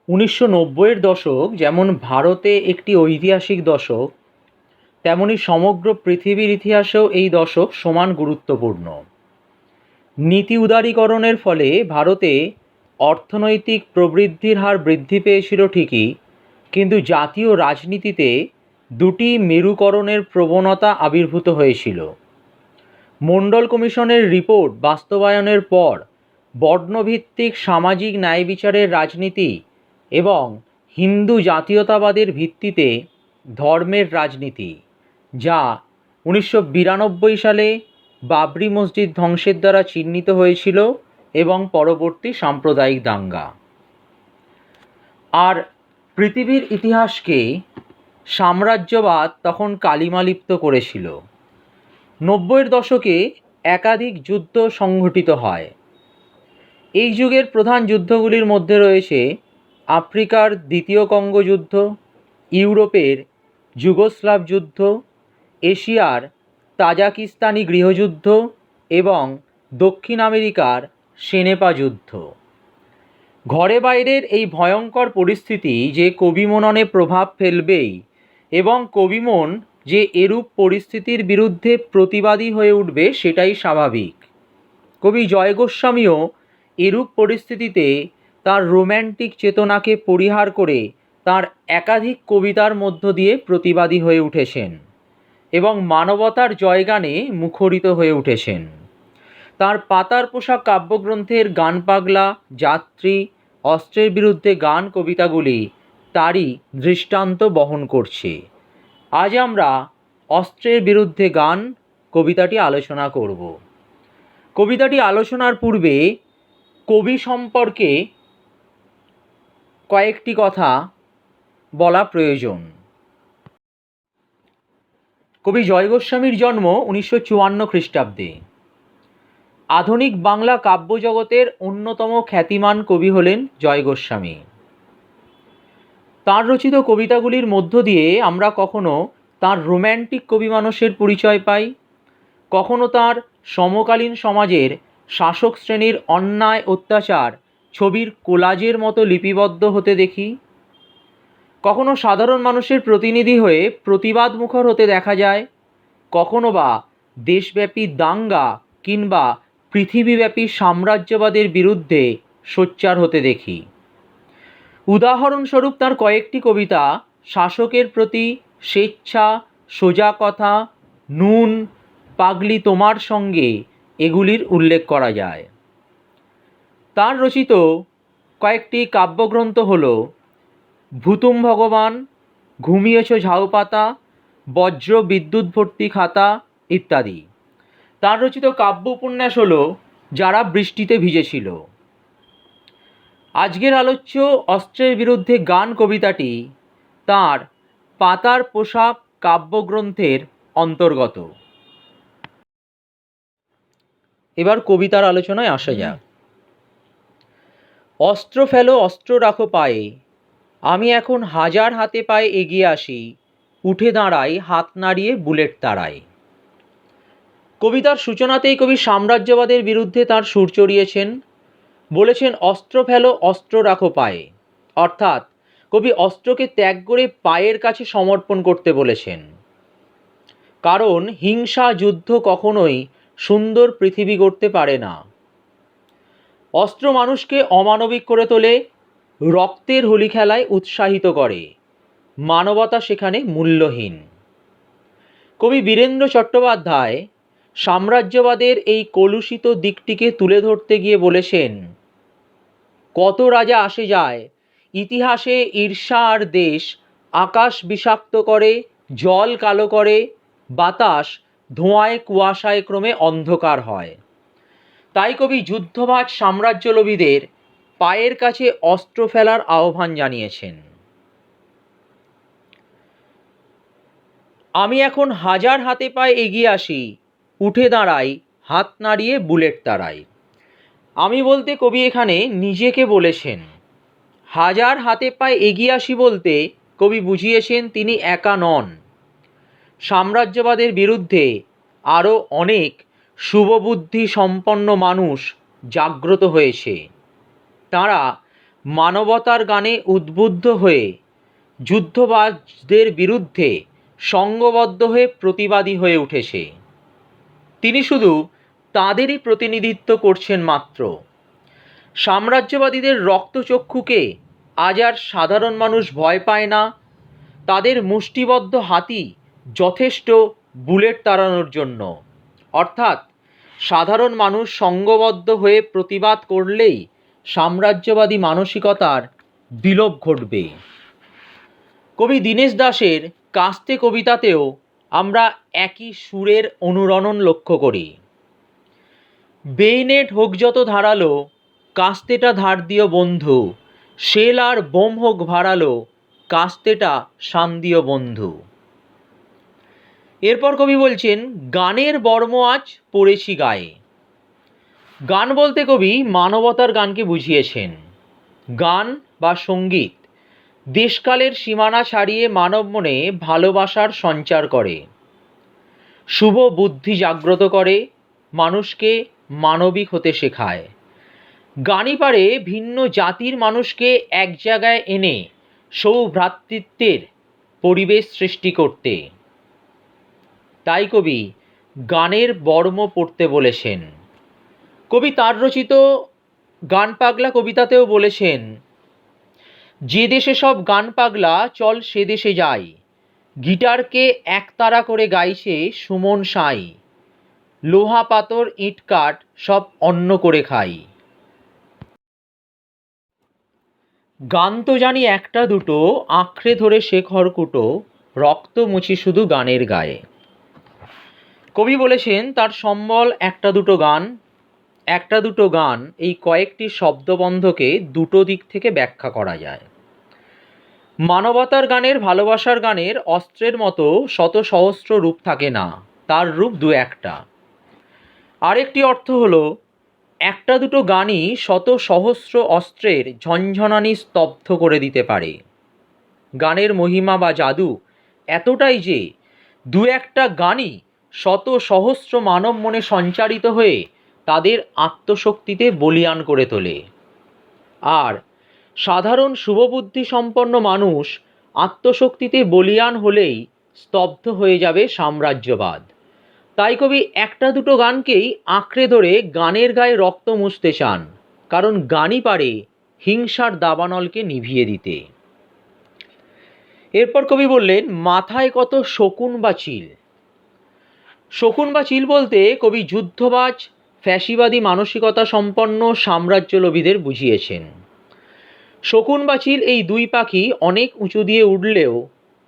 1990-এর দশক যেমন ভারতে একটি ঐতিহাসিক দশক, তেমনি সমগ্র পৃথিবীর ইতিহাসেও এই দশক সমান গুরুত্বপূর্ণ। নীতি উদারীকরণের ফলে ভারতে অর্থনৈতিক প্রবৃদ্ধির হার বৃদ্ধি পেয়েছিল ঠিকই, কিন্তু জাতীয় রাজনীতিতে দুটি মেরুকরণের প্রবণতা আবির্ভূত হয়েছিল। মণ্ডল কমিশনের রিপোর্ট বাস্তবায়নের পর বর্ণভিত্তিক সামাজিক ন্যায় বিচারের রাজনীতি এবং হিন্দু জাতীয়তাবাদের ভিত্তিতে ধর্মের রাজনীতি, যা 1992 সালে বাবরি মসজিদ ধ্বংসের দ্বারা চিহ্নিত হয়েছিল এবং পরবর্তী সাম্প্রদায়িক দাঙ্গা, আর পৃথিবীর ইতিহাসকে সাম্রাজ্যবাদ তখন কালিমালিপ্ত করেছিল। 90-এর দশকে একাধিক যুদ্ধ সংঘটিত হয়। এই যুগের প্রধান যুদ্ধগুলির মধ্যে রয়েছে আফ্রিকার দ্বিতীয় কঙ্গো যুদ্ধ, ইউরোপের যুগোস্লাভ যুদ্ধ, এশিয়ার তাজাকিস্তানি গৃহযুদ্ধ এবং দক্ষিণ আমেরিকার সেনেপা যুদ্ধ। ঘরে বাইরের এই ভয়ঙ্কর পরিস্থিতি যে কবিমননে প্রভাব ফেলবেই, এবং কবিমন যে এরূপ পরিস্থিতির বিরুদ্ধে প্রতিবাদী হয়ে উঠবে সেটাই স্বাভাবিক। কবি জয় গোস্বামীও এরূপ পরিস্থিতিতে তার রোম্যান্টিক চেতনাকে পরিহার করে তার একাধিক কবিতার মধ্য দিয়ে প্রতিবাদী হয়ে উঠেছেন এবং মানবতার জয়গানে মুখরিত হয়ে উঠেছেন। তার পাতার পোশাক কাব্যগ্রন্থের গান পাগলা, যাত্রী, অস্ত্রের বিরুদ্ধে গান কবিতাগুলি তারই দৃষ্টান্ত বহন করছে। আজ আমরা অস্ত্রের বিরুদ্ধে গান কবিতাটি আলোচনা করব। কবিতাটি আলোচনার পূর্বে কবি সম্পর্কে কয়েকটি কথা বলা প্রয়োজন। কবি জয় গোস্বামীর জন্ম 1954 খ্রিস্টাব্দে। আধুনিক বাংলা কাব্যজগতের অন্যতম খ্যাতিমান কবি হলেন জয় গোস্বামী। তাঁর রচিত কবিতাগুলির মধ্য দিয়ে আমরা কখনো তাঁর রোম্যান্টিক কবি মানসের পরিচয় পাই, কখনো তাঁর সমকালীন সমাজের শাসক শ্রেণীর অন্যায় অত্যাচার ছবির কোলাজের মতো লিপিবদ্ধ হতে দেখি, কখনো সাধারণ মানুষের প্রতিনিধি হয়ে প্রতিবাদ মুখর হতে দেখা যায়, কখনো বা দেশব্যাপী দাঙ্গা কিংবা পৃথিবীব্যাপী সাম্রাজ্যবাদের বিরুদ্ধে সোচ্চার হতে দেখি। উদাহরণস্বরূপ তার কয়েকটি কবিতা শাসকের প্রতি স্বেচ্ছা, সোজা কথা, নুন, পাগলি তোমার সঙ্গে এগুলির উল্লেখ করা যায়। তার রচিত কয়েকটি কাব্যগ্রন্থ হল ভূতুম ভগবান, ঘুমিয়েছ ঝাউপাতা, বজ্র বিদ্যুৎ ভর্তি খাতা ইত্যাদি। তার রচিত কাব্য উপন্যাস হল যারা বৃষ্টিতে ভিজেছিল। আজকের আলোচ্য অস্ত্রের বিরুদ্ধে গান কবিতাটি তাঁর পাতার পোশাক কাব্যগ্রন্থের অন্তর্গত। এবার কবিতার আলোচনায় আসা যাক। অস্ত্র ফেলো, অস্ত্র রাখো পায়ে, আমি এখন হাজার হাতে পায়ে এগিয়ে আসি, উঠে দাঁড়াই হাত নাড়িয়ে বুলেট তাড়াই। কবিতার সূচনাতেই কবি সাম্রাজ্যবাদের বিরুদ্ধে তার সুর চড়িয়েছেন। বলেছেন অস্ত্র ফেলো, অস্ত্র রাখো পায়ে, অর্থাৎ কবি অস্ত্রকে ত্যাগ করে পায়ের কাছে সমর্পণ করতে বলেছেন। কারণ হিংসা, যুদ্ধ কখনোই সুন্দর পৃথিবী গড়তে পারে না। অস্ত্র মানুষকে অমানবিক করে তোলে, রক্তের হোলি খেলায় উৎসাহিত করে, মানবতা সেখানে মূল্যহীন। কবি বীরেন্দ্র চট্টোপাধ্যায় সাম্রাজ্যবাদের এই কলুষিত দিকটিকে তুলে ধরতে গিয়ে বলেছেন, কত রাজা আসে যায়, ইতিহাসে ঈর্ষা আর দেশ আকাশ বিষাক্ত করে, জল কালো করে, বাতাস ধোঁয়ায় কুয়াশায় ক্রমে অন্ধকার হয়। তাই কবি যুদ্ধবাজ সাম্রাজ্যলোভীদের পায়ের কাছে অস্ত্র ফেলার আহ্বান জানিয়েছেন। আমি এখন হাজার হাতে পায়ে এগিয়ে আসি, উঠে দাঁড়াই হাত নাড়িয়ে বুলেট তাড়াই। আমি বলতে কবি এখানে নিজেকে বলেছেন। হাজার হাতে পায়ে এগিয়ে আসি বলতে কবি বুঝিয়েছেন তিনি একা নন। সাম্রাজ্যবাদের বিরুদ্ধে আরও অনেক শুভবুদ্ধি সম্পন্ন মানুষ জাগ্রত হয়েছে। তারা মানবতার গানে উদ্বুদ্ধ হয়ে যুদ্ধবাজদের বিরুদ্ধে সঙ্গবদ্ধ হয়ে প্রতিবাদী হয়ে উঠেছে। তিনি শুধু তাদেরই প্রতিনিধিত্ব করছেন মাত্র। সাম্রাজ্যবাদীদের রক্তচক্ষুকে আজ আর সাধারণ মানুষ ভয় পায় না। তাদের মুষ্টিবদ্ধ হাতই যথেষ্ট বুলেট তাড়ানোর জন্য। অর্থাৎ সাধারণ মানুষ সঙ্গবদ্ধ হয়ে প্রতিবাদ করলেই সাম্রাজ্যবাদী মানসিকতার বিলোপ ঘটবে। কবি দীনেশ দাসের কাস্তে কবিতাতেও আমরা একই সুরের অনুরণন লক্ষ্য করি। বেইনেট হোক যত ধারালো, কাস্তেটা ধার দিও বন্ধু, শেল আর বোম হোক ভারালো, কাস্তেটা শান দিও বন্ধু। এরপর কবি বলছেন, গানের বর্ম আজ পড়েছি গায়ে। গান বলতে কবি মানবতার গানকে বুঝিয়েছেন। গান বা সঙ্গীত দেশকালের সীমানা ছাড়িয়ে মানব মনে ভালোবাসার সঞ্চার করে, শুভ বুদ্ধি জাগ্রত করে, মানুষকে মানবিক হতে শেখায়। গানই পারে ভিন্ন জাতির মানুষকে এক জায়গায় এনে সৌভ্রাতৃত্বের পরিবেশ সৃষ্টি করতে। তাই কবি গানের বর্ম পড়তে বলেছেন। কবি তার রচিত গান পাগলা কবিতাতেও বলেছেন, যে দেশে সব গান পাগলা চল সে দেশে যাই, গিটারকে একতারা করে গাইছে সুমন সাই, লোহা পাথর ইট কাঠ সব অন্ন করে খাই। গান তো জানি একটা দুটো, আঁকড়ে ধরে সে খড়কুটো, রক্ত মুছি শুধু গানের গায়ে। কবি বলেছেন তার সম্বল একটা দুটো গান। একটা দুটো গান এই কয়েকটি শব্দবন্ধকে দুটো দিক থেকে ব্যাখ্যা করা যায়। মানবতার গানের, ভালোবাসার গানের অস্ত্রের মতো শত সহস্র রূপ থাকে না, তার রূপ দু একটা। আরেকটি অর্থ হলো, একটা দুটো গানই শত সহস্র অস্ত্রের ঝনঝনানি স্তব্ধ করে দিতে পারে। গানের মহিমা বা জাদু এতটাই যে দু একটা গানই শত সহস্র মানব মনে সঞ্চারিত হয়ে তাদের আত্মশক্তিতে বলীয়ান করে তোলে। আর সাধারণ শুভবুদ্ধি সম্পন্ন মানুষ আত্মশক্তিতে বলীয়ান হলেই স্তব্ধ হয়ে যাবে সাম্রাজ্যবাদ। তাই কবি একটা দুটো গানকেই আঁকড়ে ধরে গানের গায়ে রক্ত মুছতে চান, কারণ গানই পারে হিংসার দাবানলকে নিভিয়ে দিতে। এরপর কবি বললেন, মাথায় কত শকুন বা চিল। শকুন বা চিল বলতে কবি যুদ্ধবাজ ফ্যাসিবাদী মানসিকতা সম্পন্ন সাম্রাজ্যলোভীদের বুঝিয়েছেন। শকুন বা চিল এই দুই পাখি অনেক উঁচু দিয়ে উঠলেও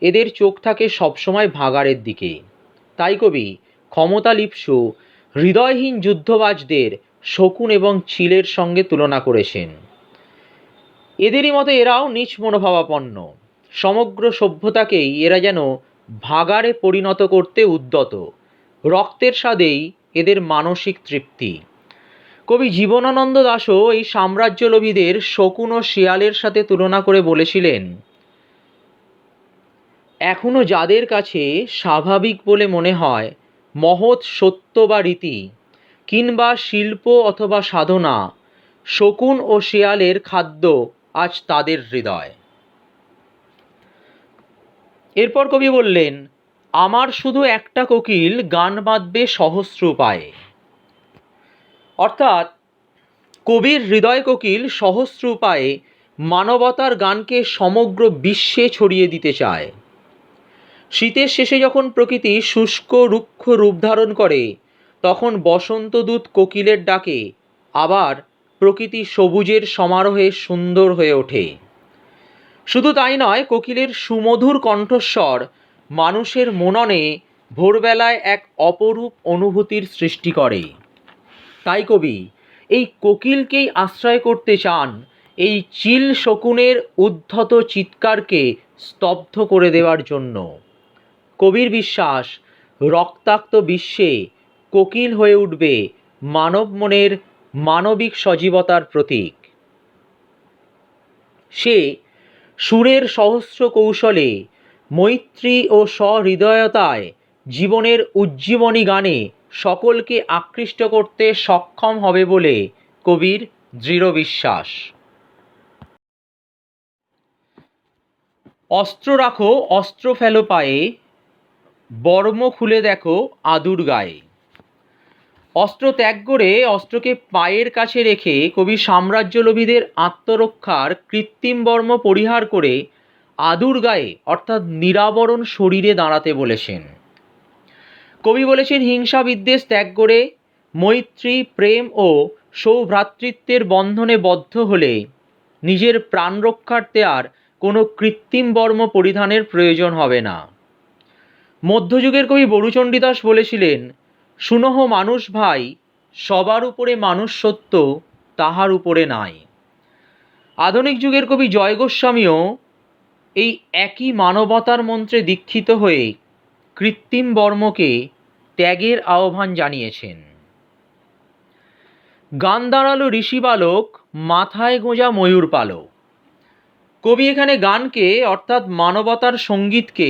এদের চোখ থাকে সবসময় ভাগাড়ের দিকে। তাই কবি ক্ষমতালিপ্সু হৃদয়হীন যুদ্ধবাজদের শকুন এবং চিলের সঙ্গে তুলনা করেছেন। এদেরই মতো এরাও নীচ মনোভাবাপন্ন। সমগ্র সভ্যতাকেই এরা যেন ভাগাড়ে পরিণত করতে উদ্যত। রক্তের স্বাদেই এদের মানসিক তৃপ্তি। কবি জীবনানন্দ দাশও এই সাম্রাজ্যলোভীদের শকুন ও শিয়ালের সাথে তুলনা করে বলেছিলেন, এখনো যাদের কাছে স্বাভাবিক বলে মনে হয় মহৎ সত্য বা রীতি কিংবা শিল্প অথবা সাধনা, শকুন ও শিয়ালের খাদ্য আজ তাদের হৃদয়। এরপর কবি বললেন, আমার শুধু একটা কোকিল গান বাঁধবে সহস্র উপায়ে। অর্থাৎ কবির হৃদয় কোকিল সহস্র উপায়ে মানবতার গানকে সমগ্র বিশ্বে ছড়িয়ে দিতে চায়। শীতের শেষে যখন প্রকৃতি শুষ্ক রুক্ষ রূপ ধারণ করে, তখন বসন্তদূত কোকিলের ডাকে আবার প্রকৃতি সবুজের সমারোহে সুন্দর হয়ে ওঠে। শুধু তাই নয়, কোকিলের সুমধুর কণ্ঠস্বর মানুষের মননে ভোরবেলায় এক অপরূপ অনুভূতির সৃষ্টি করে। তাই কবি এই কোকিলকেই আশ্রয় করতে চান এই চিল শকুনের উদ্ধত চিৎকারকে স্তব্ধ করে দেওয়ার জন্য। কবির বিশ্বাস, রক্তাক্ত বিশ্বে কোকিল হয়ে উঠবে মানব মনের মানবিক সজীবতার প্রতীক। সে সুরের সহস্র কৌশলে, মৈত্রী ও সহৃদয়তায় জীবনের উজ্জীবনী গানে সকলকে আকৃষ্ট করতে সক্ষম হবে বলে কবির দৃঢ় বিশ্বাস। অস্ত্র রাখো অস্ত্র ফেলো পায়ে, বর্ম খুলে দেখো আদুর গায়ে। অস্ত্র ত্যাগ করে অস্ত্রকে পায়ের কাছে রেখে কবি সাম্রাজ্যলোভীদের আত্মরক্ষার কৃত্রিম বর্ম পরিহার করে আদুর গায়ে অর্থাৎ নিরাবরণ শরীরে দাঁড়াতে বলেছেন। কবি বলেছেন হিংসা বিদ্বেষ ত্যাগ করে মৈত্রী প্রেম ও সৌভ্রাতৃত্বের বন্ধনে বদ্ধ হলে নিজের প্রাণ রক্ষার্থে আর কোনো কৃত্রিম বর্ম পরিধানের প্রয়োজন হবে না। মধ্যযুগের কবি বড়ুচণ্ডীদাস বলেছিলেন, শুনহ মানুষ ভাই, সবার উপরে মানুষ সত্য, তাহার উপরে নাই। আধুনিক যুগের কবি জয় গোস্বামীও এই একই মানবতার মন্ত্রে দীক্ষিত হয়ে কৃত্রিম বর্মকে ত্যাগের আহ্বান জানিয়েছেন। গান দাঁড়ালো ঋষি বালক, মাথায় গোঁজা ময়ূর পালক। কবি এখানে গানকে অর্থাৎ মানবতার সঙ্গীতকে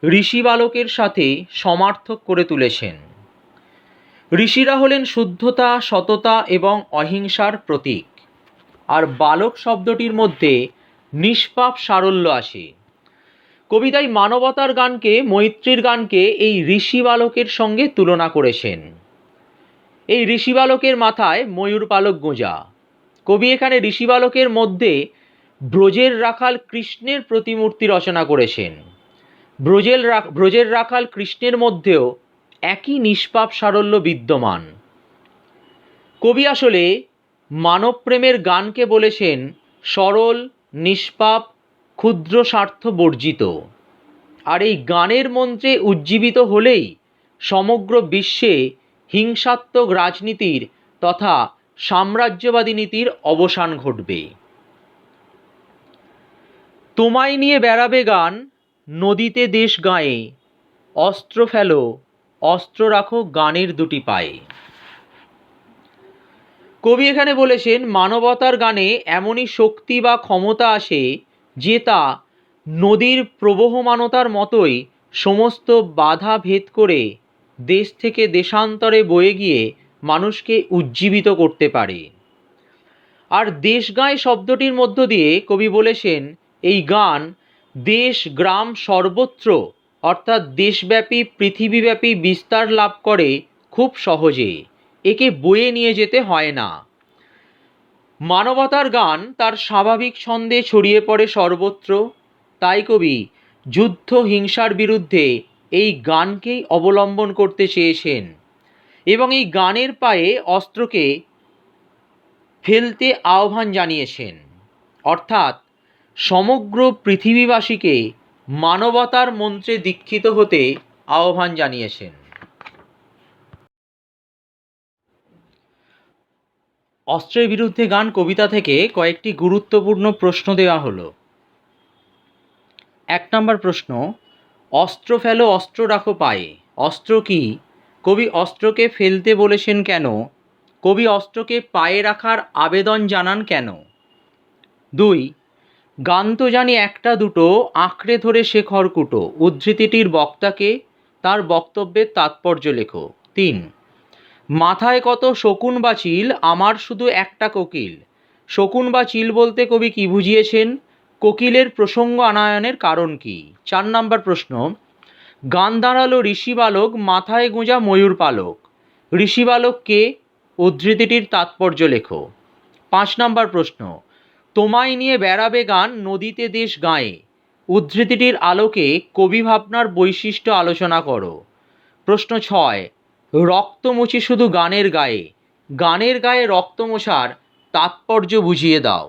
ঋষি বালকের সাথে সমার্থক করে তুলেছেন। ঋষিরা হলেন শুদ্ধতা, সততা এবং অহিংসার প্রতীক, আর বালক শব্দটির মধ্যে নিষ্পাপ সারল্য আসে। কবি তাই মানবতার গানকে, মৈত্রীর গানকে এই ঋষি বালকের সঙ্গে তুলনা করেছেন। এই ঋষি বালকের মাথায় ময়ূর পালক গোঁজা। কবি এখানে ঋষি বালকের মধ্যে ব্রজের রাখাল কৃষ্ণের প্রতিমূর্তি রচনা করেছেন। ব্রজের রাখাল কৃষ্ণের মধ্যেও একই নিষ্পাপ সারল্য বিদ্যমান। কবি আসলে মানব প্রেমের গানকে বলেছেন সরল, নিষ্পাপ, ক্ষুদ্র স্বার্থ বর্জিত। আর এই গানের মন্ত্রে উজ্জীবিত হলেই সমগ্র বিশ্বে হিংসাত্মক রাজনীতির তথা সাম্রাজ্যবাদী নীতির অবসান ঘটবে। তোমায় নিয়ে বেড়াবে গান, নদীতে দেশ গায়ে, অস্ত্র ফেলো অস্ত্র রাখো গানের দুটি পায়ে। কবি এখানে বলেছেন মানবতার গানে এমনই শক্তি বা ক্ষমতা আসে যে তা নদীর প্রবহমানতার মতোই সমস্ত বাধা ভেদ করে দেশ থেকে দেশান্তরে বয়ে গিয়ে মানুষকে উজ্জীবিত করতে পারে। আর দেশগায় শব্দটির মধ্য দিয়ে কবি বলেছেন এই গান দেশ গ্রাম সর্বত্র অর্থাৎ দেশব্যাপী পৃথিবীব্যাপী বিস্তার লাভ করে খুব সহজে, একে বয়ে নিয়ে যেতে হয় না। মানবতার গান তার স্বাভাবিক ছন্দে ছড়িয়ে পড়ে সর্বত্র। তাই কবি যুদ্ধ হিংসার বিরুদ্ধে এই গানকেই অবলম্বন করতে চেয়েছেন এবং এই গানের পায়ে অস্ত্রকে ফেলতে আহ্বান জানিয়েছেন, অর্থাৎ সমগ্র পৃথিবীবাসীকে মানবতার মন্ত্রে দীক্ষিত হতে আহ্বান জানিয়েছেন। অস্ত্রের বিরুদ্ধে গান কবিতা থেকে কয়েকটি গুরুত্বপূর্ণ প্রশ্ন দেওয়া হলো। 1 নম্বর প্রশ্ন, অস্ত্র ফেলো অস্ত্র রাখো পায়ে। অস্ত্র কি? কবি অস্ত্রকে ফেলতে বলেছেন কেন? কবি অস্ত্রকে পায়ে রাখার আবেদন জানান কেন? 2, গান তো জানি একটা দুটো, আঁকড়ে ধরে সে খড়কুটো। উদ্ধৃতিটির বক্তাকে, তার বক্তব্যের তাৎপর্য লেখো। 3, মাথায় কত শকুন বা চিল, আমার শুধু একটা কোকিল। শকুন বা চিল বলতে কবি কি বুঝিয়েছেন? কোকিলের প্রসঙ্গ আনায়নের কারণ কি? 4 নম্বর প্রশ্ন, গান দাঁড়ালো ঋষি বালক, মাথায় গোঁজা ময়ূর পালক। ঋষি বালক কে? উদ্ধৃতিটির তাৎপর্য লেখো। 5 নম্বর প্রশ্ন, তোমায় নিয়ে বেড়াবে গান, নদীতে দেশ গায়ে। উদ্ধৃতিটির আলোকে কবি ভাবনার বৈশিষ্ট্য আলোচনা করো। প্রশ্ন 6, রক্ত মুছি শুধু গানের গায়ে। গানের গায়ে রক্ত মোছার তাৎপর্য বুঝিয়ে দাও।